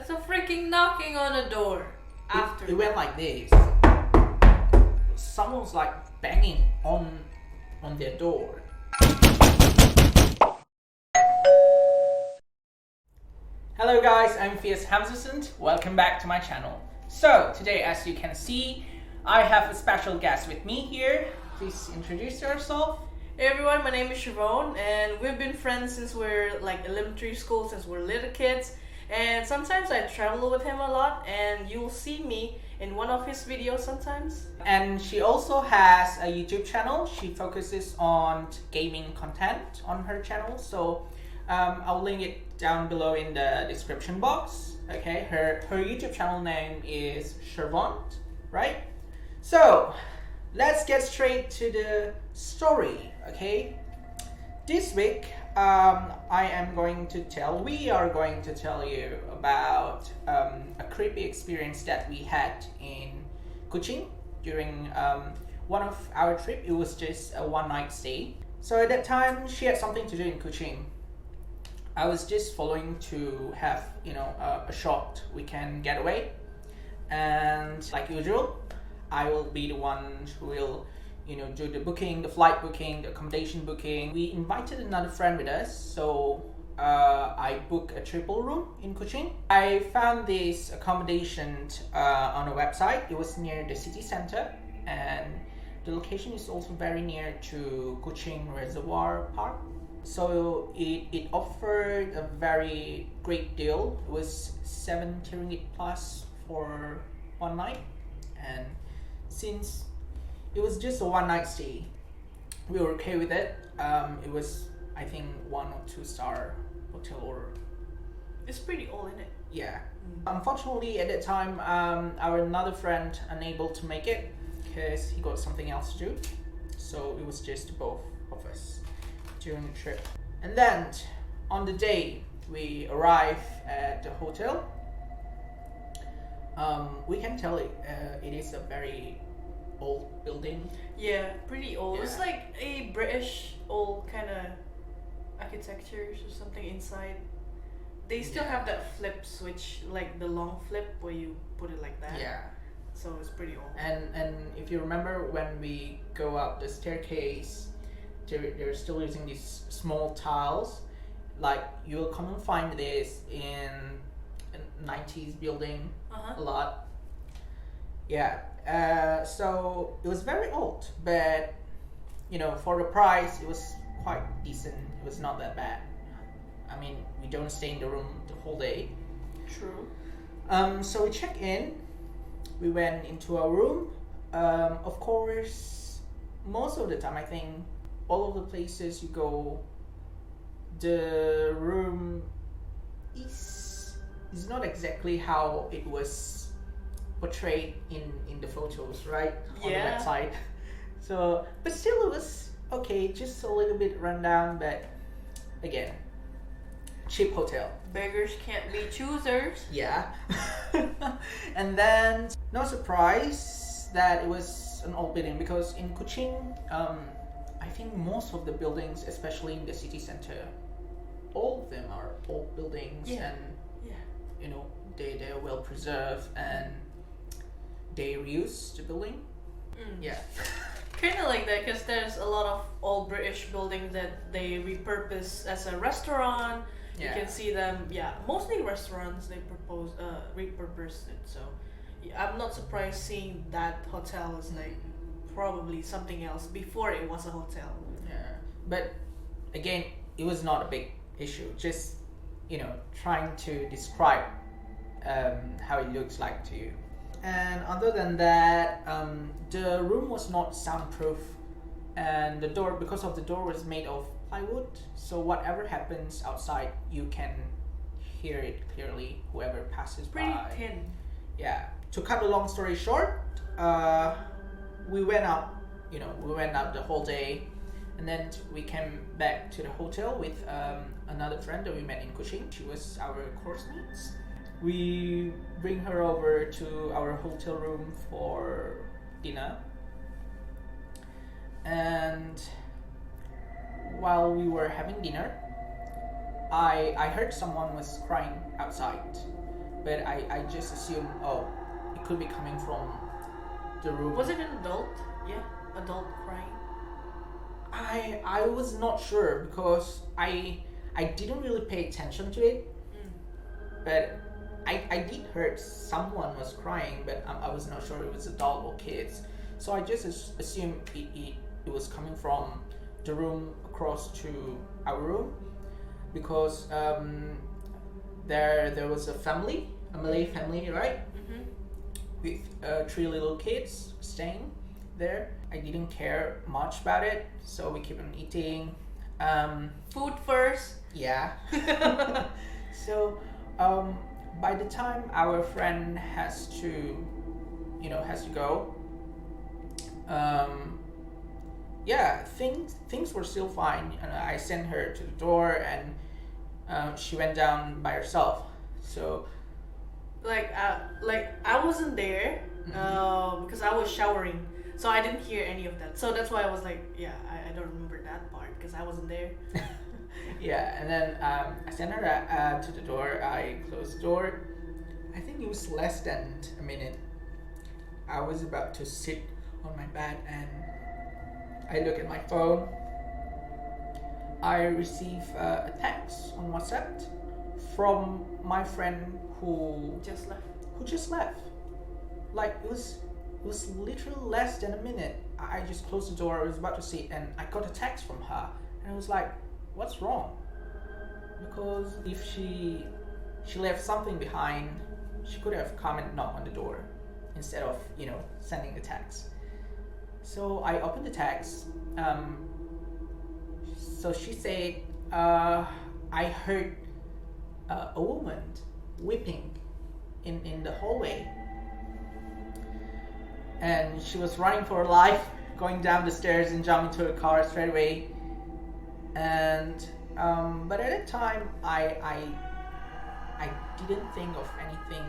That's a freaking knocking on the door. After It went like this. Someone was like banging on their door. Hello guys, I'm Fierce Hamzasund. Welcome back to my channel. So today, as you can see, I have a special guest with me here. Please introduce yourself. Hey everyone, my name is Siobhan, and we've been friends since we're like elementary school, since we're little kids. And sometimes I travel with him a lot, and you'll see me in one of his videos sometimes. And she also has a YouTube channel. She focuses on gaming content on her channel. So I'll link it down below in the description box. Okay, her YouTube channel name is Siobhan, right? So let's get straight to the story. Okay, this week we are going to tell you about a creepy experience that we had in Kuching during one of our trip. It was just a one-night stay. So at that time, she had something to do in Kuching. I was just following to have a short weekend getaway, and like usual, I will be the one who will do the booking, the flight booking, the accommodation booking. We invited another friend with us, so I booked a triple room in Kuching. I found this accommodation on a website. It was near the city center, and the location is also very near to Kuching Reservoir Park. So it offered a very great deal. It was 70 ringgit plus for one night, and since it was just a one night stay, we were okay with it. It was, I think, 1 or 2 star hotel order. It's pretty old, isn't it? Yeah. Unfortunately, at that time, our another friend unable to make it because he got something else to do. So it was just both of us during the trip. And then on the day we arrive at the hotel, we can tell it is a very old building. Yeah, pretty old. Yeah. It's like a British old kind of architecture or something inside. They still have that flip switch, like the long flip where you put it like that. Yeah. So it's pretty old. And if you remember, when we go up the staircase, they're still using these small tiles. Like you'll come and find this in 90s building a lot. Yeah. So it was very old, but for the price, it was quite decent. It was not that bad. I mean, we don't stay in the room the whole day. True. So we checked in. We went into our room. Of course, most of the time, I think all of the places you go, the room is not exactly how it was portrayed in the photos, right? On the website. So, but still it was okay, just a little bit rundown, but again, cheap hotel. Beggars can't be choosers. Yeah. And then no surprise that it was an old building, because in Kuching, I think most of the buildings, especially in the city center, all of them are old buildings. Yeah. And they're well preserved and they reuse the building. Yeah. Kind of like that, because there's a lot of old British buildings that they repurpose as a restaurant. Yeah. You can see them, mostly restaurants, they repurpose it. So I'm not surprised seeing that hotel is like probably something else before it was a hotel. Yeah. But again, it was not a big issue. Just trying to describe how it looks like to you. And other than that, the room was not soundproof, and the door, because of the door, was made of plywood, so whatever happens outside, you can hear it clearly, whoever passes Pretty by. thin. Yeah. To cut a long story short, we went out the whole day, and then we came back to the hotel with another friend that we met in Kuching. She was our course mates. We bring her over to our hotel room for dinner, and while we were having dinner, I heard someone was crying outside, but I just assumed, oh, it could be coming from the room. Was it an adult? Yeah, adult crying. I was not sure because I didn't really pay attention to it, but I did heard someone was crying, but I was not sure it was adult or kids. So I just assumed it was coming from the room across to our room, because there was a family, a Malay family, right? With 3 little kids staying there. I didn't care much about it, so we keep on eating. Food first. Yeah. So by the time our friend has to go, yeah, things were still fine, and I sent her to the door, and she went down by herself. So Like I wasn't there because I was showering, so I didn't hear any of that. So that's why I was like, yeah, I don't remember that part because I wasn't there. yeah, and then I sent her to the door. I closed the door. I think it was less than a minute. I was about to sit on my bed and I look at my phone. I receive a text on WhatsApp from my friend who just left. Like it was literally less than a minute. I just closed the door. I was about to sit, and I got a text from her, and I was like, "What's wrong?" Because if she left something behind, she could have come and knocked on the door instead of sending the text. So I opened the text. So she said, "I heard a woman weeping in the hallway, and she was running for her life, going down the stairs and jumping into a car straight away." And but at that time I didn't think of anything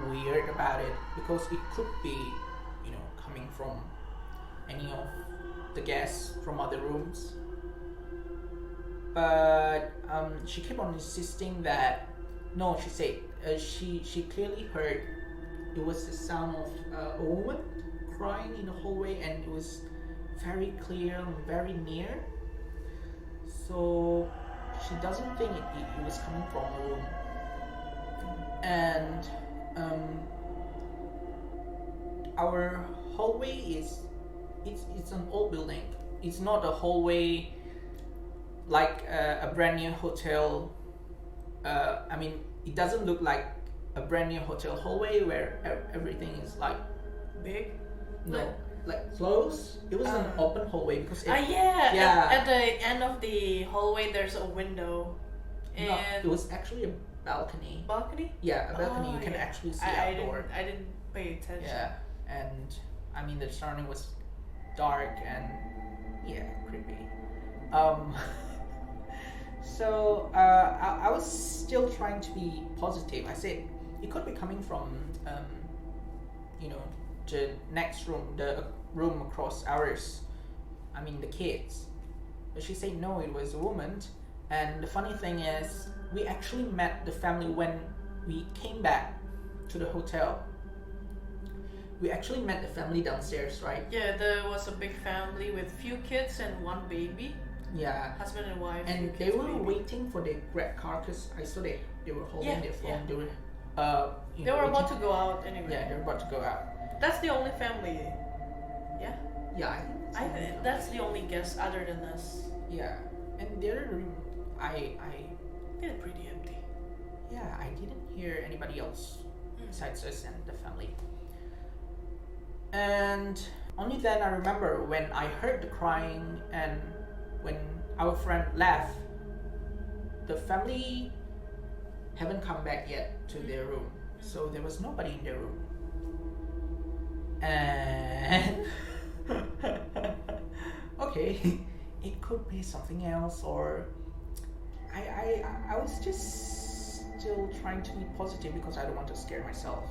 weird about it, because it could be coming from any of the guests from other rooms. But she kept on insisting that no, she said she clearly heard it was the sound of a woman crying in the hallway, and it was very clear and very near. So she doesn't think it was coming from the room. And our hallway it's an old building. It's not a hallway like a brand new hotel. I mean, it doesn't look like a brand new hotel hallway where everything is like Big. no, like closed. It was an open hallway because yeah. At the end of the hallway, there's a window. And no, it was actually a balcony. Balcony? Yeah, a balcony. You can yeah. actually see I outdoor. I didn't pay attention. Yeah, and I mean the surrounding was dark and creepy. So I was still trying to be positive. I said it could be coming from the next room, the room across ours. I mean the kids. But she said no, it was a woman. And the funny thing is, we actually met the family when we came back to the hotel. We actually met the family downstairs, right? Yeah, there was a big family with few kids and one baby. Yeah. Husband and wife. And they were waiting for their grab car because I saw they were holding their phone. Yeah. They were They were about to go out anyway. Yeah, they were about to go out. That's the only family. Yeah. Yeah, I think that's the only guest other than us. Yeah, and the other room, I They're pretty empty. yeah, I didn't hear anybody else besides us and the family. And only then I remember when I heard the crying, and when our friend left, the family haven't come back yet to their room, so there was nobody in their room. And okay, it could be something else, or I was just still trying to be positive because I don't want to scare myself,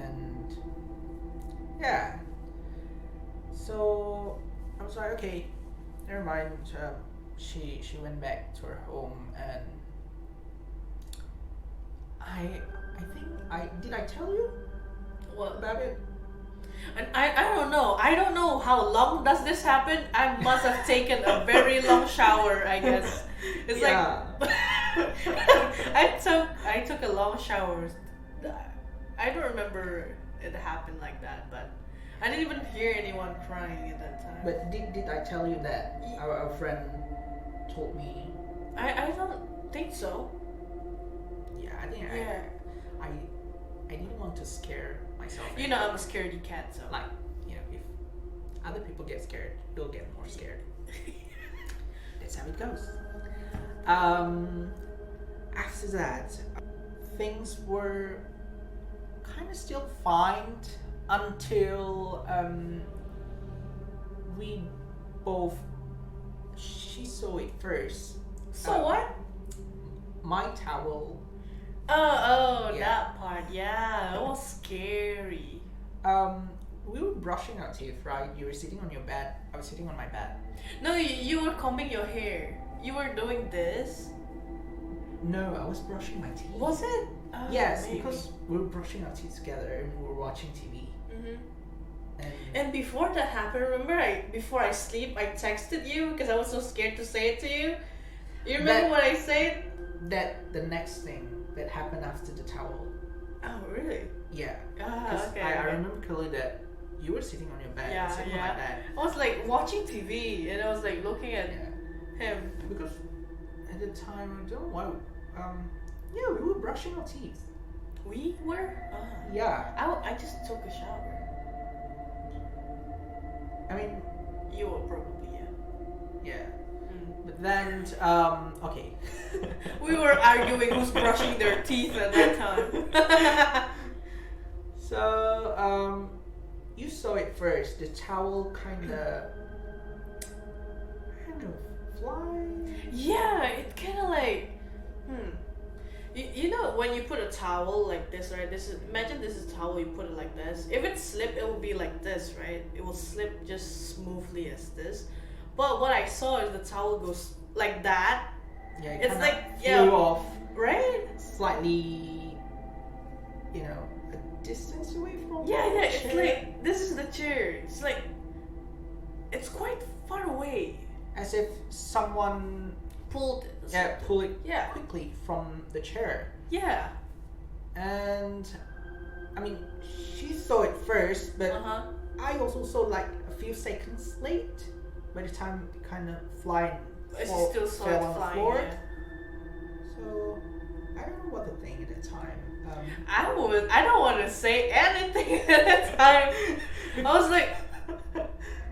and yeah. So I was like, okay, never mind. She went back to her home, and I think I tell you What? about it? And I don't know. I don't know how long does this happen. I must have taken a very long shower, I guess. It's Yeah. like I took a long shower. I don't remember it happened like that, but I didn't even hear anyone crying at that time. But did I tell you that our friend told me? I don't think so. Yeah, I think Yeah. I didn't want to scare myself. You know I'm a scaredy cat, so Like, you know, if other people get scared, you'll get more scared. That's how it goes. After that, things were kind of still fine until we both. She saw it first. So what? My towel. Oh, Yeah. that part. Yeah, it was scary. We were brushing our teeth, right? You were sitting on your bed. I was sitting on my bed. No, you were combing your hair. You were doing this. No, I was brushing my teeth. Was it? Oh, Yes, maybe. because we were brushing our teeth together and we were watching TV. Mhm. And And before that happened, remember before I sleep, I texted you because I was so scared to say it to you. You remember what I said? that the next thing that happened after the towel. Oh, really? Yeah. Ah, 'Cause okay. I okay. remember clearly that you were sitting on your bed. Yeah, sitting on yeah. my bed. I was like watching TV and I was like looking at Yeah. him. Because at the time, I don't know why. Yeah, we were brushing our teeth. We were? Yeah. I just took a shower. I mean, You were probably, yeah. yeah. Mm. But then, okay. We were arguing who's brushing their teeth at that time. So, you saw it first. The towel kind of fly. Yeah, it kind of like, You know when you put a towel like this, right? Imagine this is a towel. You put it like this. If it slip, it will be like this, right? It will slip just smoothly as this. But what I saw is the towel goes like that, Yeah, it It's kinda like- flew yeah. off right? slightly, you know, a distance away from. Yeah, the it's chair. like this is the chair. It's like it's quite far away. As if someone Pulled. pull it Yeah. quickly from the chair. Yeah. And I mean, she saw it first, but Uh-huh. I also saw like a few seconds late. By the time it kind of flying, She still saw fell it on the flying. floor. Yeah. So I don't know what to think at the time. I don't want to say anything at that time. I was like,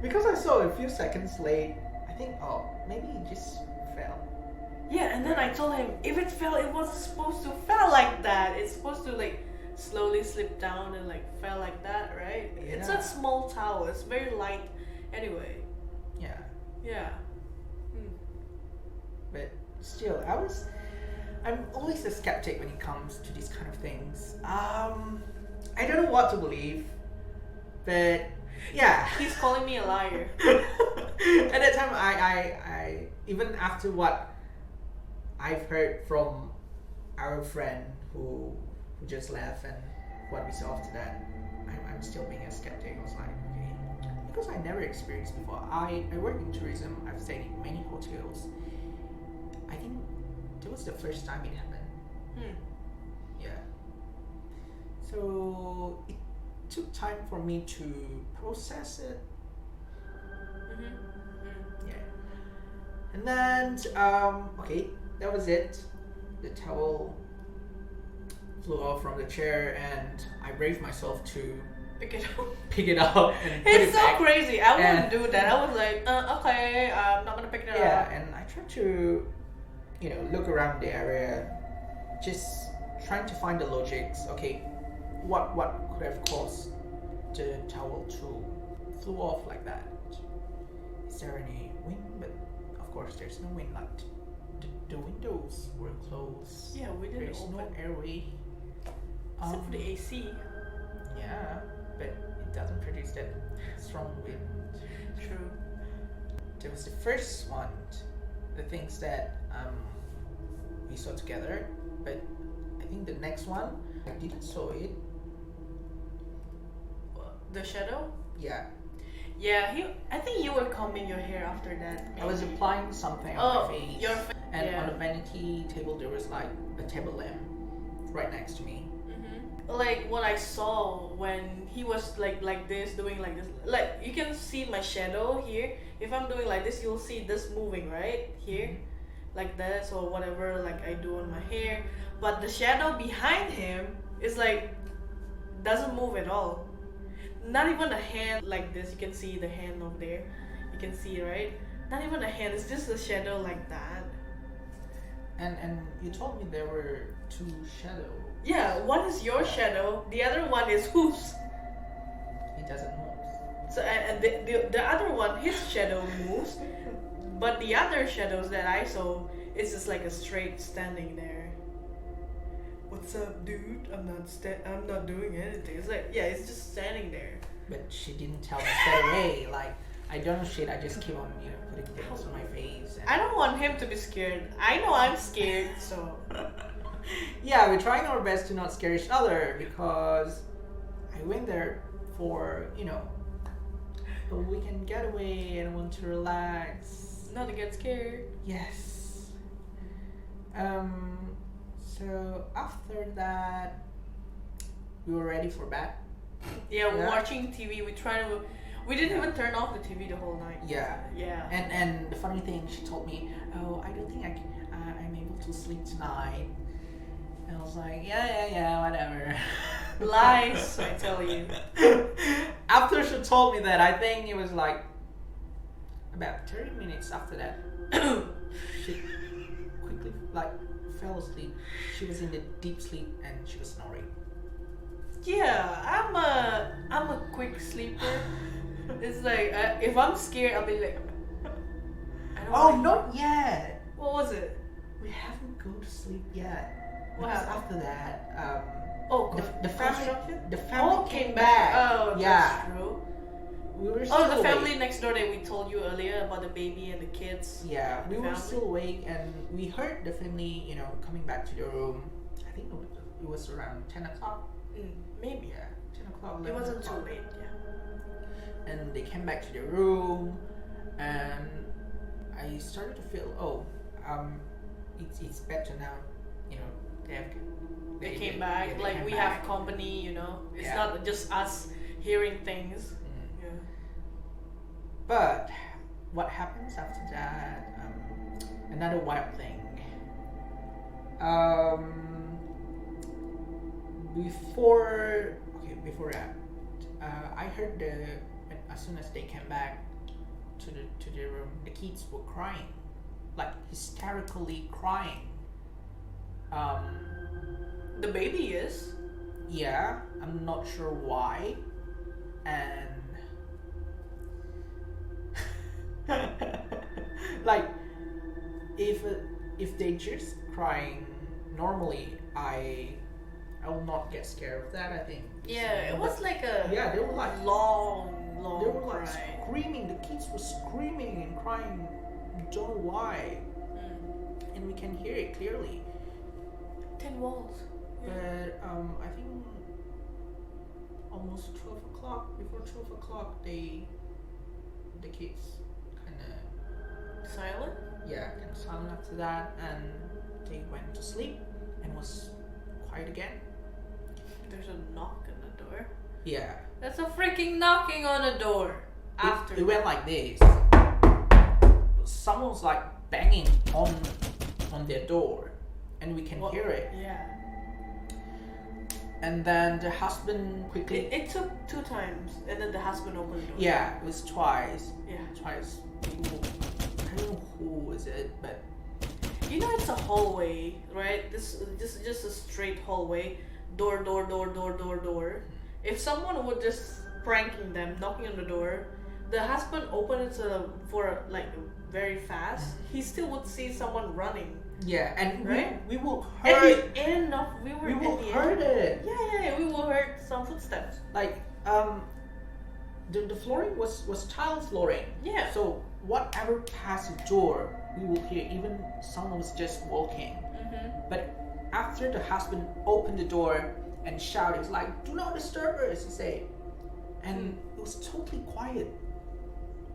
Because I saw it a few seconds late, I think, oh, maybe it just fell. yeah, and then I told him if it fell, it wasn't supposed to fell like that. It's supposed to like slowly slip down and like fell like that, right? It's Yeah. a small towel. It's very light. Anyway, Yeah, yeah. but still, I'm always a skeptic when it comes to these kind of things. I don't know what to believe, but yeah. He's calling me a liar. At that time, I even after what I've heard from our friend who just left and what we saw after that, I'm still being a skeptic. I was like, okay, because I never experienced before. I work in tourism. I've stayed in many hotels. I think that was the first time it happened. Yeah. So it took time for me to process it. Yeah. And then, okay, that was it. The towel flew off from the chair, and I braved myself to Pick it up. pick it up and put It's it so back. crazy. I And- wouldn't do that. I was like, okay, I'm not gonna pick it Yeah, up. and I tried to, look around the area, just trying to find the logics. Okay, what could have caused the towel to flew off like that? Is there any wind? But of course, there's no wind. Like the windows were closed. Yeah, we didn't There's open. no airway. Except for the AC. Yeah, but it doesn't produce that strong wind. True. There was the first one, the things that we saw together, but I think the next one, I didn't saw it. The shadow? Yeah. Yeah, I think you were combing your hair after that. I was applying something on my face. And yeah. on the vanity table there was like a table lamp right next to me. Like what I saw when he was like this, doing like this. Like you can see my shadow here. If I'm doing like this, you'll see this moving right here, like this or whatever. Like I do on my hair, but the shadow behind him is like doesn't move at all. Not even a hand like this. You can see the hand over there. You can see right. Not even a hand. It's just a shadow like that. And you told me there were two shadows. Yeah, one is your shadow. The other one is whose. It doesn't move. So and the other one, his shadow moves, but the other shadows that I saw is just like a straight standing there. What's up, dude? I'm not doing anything. It's like it's just standing there. But she didn't tell me straight away. Like I don't know shit. I just keep on putting things on my face. And I don't want him to be scared. I know I'm scared, so. Yeah, we're trying our best to not scare each other because I went there for a weekend getaway and I want to relax. Not to get scared. Yes. So after that, we were ready for bed. Yeah, we're watching TV. We didn't even turn off the TV the whole night. Yeah. Yeah. And the funny thing, she told me, "Oh, I don't think I'm able to sleep tonight." And I was like, yeah, whatever. Lies, I tell you. After she told me that, I think it was like about 30 minutes after that. She quickly fell asleep. She was in the deep sleep and she was snoring. Yeah, I'm a quick sleeper. It's like if I'm scared, I'll be like. Not yet. What was it? We haven't go to sleep yet. What happened? After that, the family came back. Oh, yeah. That's true. We were still the family awake. next door that we told you earlier about the baby and the kids. Yeah, we were family. still awake and we heard the family, coming back to their room. I think it was around 10 o'clock. Maybe. Yeah, 10 o'clock. It wasn't o'clock. too late, yeah. And they came back to their room and I started to feel, it's better now. They came back, they we came have back. company, It's Yeah. not just us hearing things. Yeah. But what happens after that? Another wild thing. Before that, I heard as soon as they came back to their room, the kids were crying, like hysterically crying. The baby is. Yeah, I'm not sure why, and if they just crying normally, I will not get scared of that. I think. Yeah, it was like a. Yeah, they were like long they were like cry. screaming. The kids were screaming and crying. Don't know why, and we can hear it clearly. 10 walls. But I think almost 12 o'clock. Before 12 o'clock, the kids kind of Silent? kind of silent after that, and they went to sleep and was quiet again. There's a knock on the door. Yeah. That's a freaking knocking on the door. After It went like this. Someone's like banging on their door, and we can hear it. Yeah. And then the husband quickly. It took 2 times, and then the husband opened the door. Yeah, it was twice. Yeah. Twice. I don't know who was it, but It's a hallway, right? This just a straight hallway. Door. If someone would just pranking them, knocking on the door, the husband opened it for very fast. He still would see someone running. yeah, and Right? we will At heard. the end of we will heard it. Yeah, we will heard some footsteps. Like the flooring was tile flooring. Yeah. So whatever past the door, we will hear. Even someone was just walking. Mm-hmm. But after the husband opened the door and shouted like, "Do not disturb us," he said, and it was totally quiet.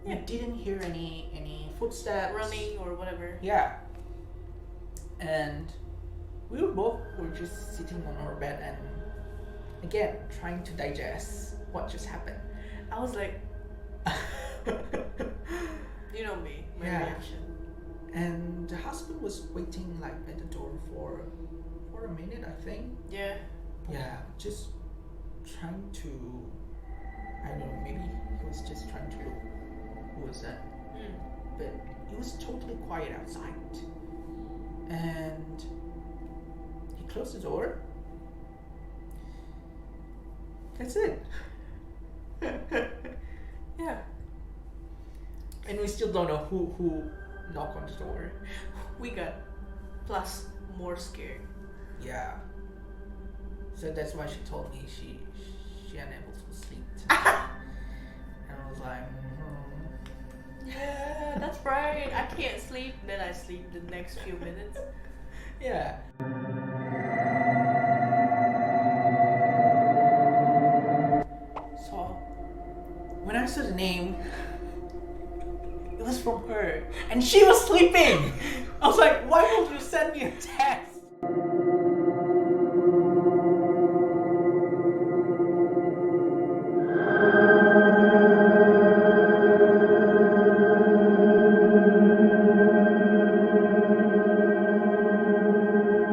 Yeah. You didn't hear any footsteps, Running or whatever. Yeah. And we were just sitting on our bed and again trying to digest what just happened. I was like, you know me, my Yeah. reaction. And the husband was waiting like at the door for a minute, I think. Yeah. Yeah, just trying to, I don't know, maybe he was just trying to look who was that. But it was totally quiet outside. And he closed the door. That's it. Yeah. And we still don't know who knocked on the door. We got plus more scared. Yeah. So that's why she told me she unable to sleep tonight. And I was like, Yeah, that's right. I can't sleep. Then I sleep the next few minutes. yeah. So when I saw the name, it was from her, and she was sleeping. I was like, why would you send me a text?